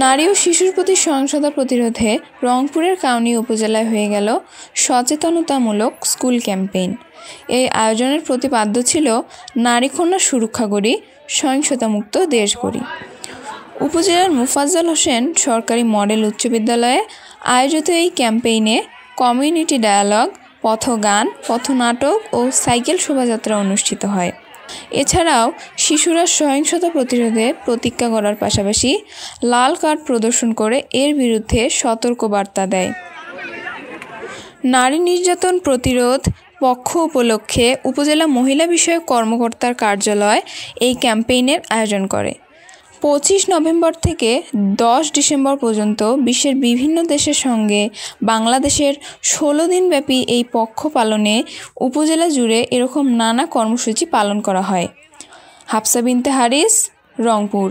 নারী ও শিশুর প্রতি সহিংসতা প্রতিরোধে রংপুরের কাউনী উপজেলায় হয়ে গেল সচেতনতামূলক স্কুল ক্যাম্পেইন। এই আয়োজনের প্রতিপাদ্য ছিল নারী কন্যা সুরক্ষা করি, সহিংসতামুক্ত দেশ গড়ি। উপজেলার মোফাজ্জল হোসেন সরকারি মডেল উচ্চ বিদ্যালয়ে আয়োজিত এই ক্যাম্পেইনে কমিউনিটি ডায়ালগ, পথগান, পথনাটক ও সাইকেল শোভাযাত্রা অনুষ্ঠিত হয়। এছাড়াও শিশুরা সহিংসতা প্রতিরোধে প্রতিজ্ঞা করার পাশাপাশি লাল কার্ড প্রদর্শন করে এর বিরুদ্ধে সতর্কবার্তা দেয়। নারী নির্যাতন প্রতিরোধ পক্ষ উপলক্ষে উপজেলা মহিলা বিষয়ক কর্মকর্তার কার্যালয় এই ক্যাম্পেইনের আয়োজন করে। 25 নভেম্বর থেকে 10 ডিসেম্বর পর্যন্ত বিশ্বের বিভিন্ন দেশের সঙ্গে বাংলাদেশের 16 দিনব্যাপী এই পক্ষ পালনে উপজেলা জুড়ে এরকম নানা কর্মসূচি পালন করা হয়। হাফসা বিনতে হারিস, রংপুর।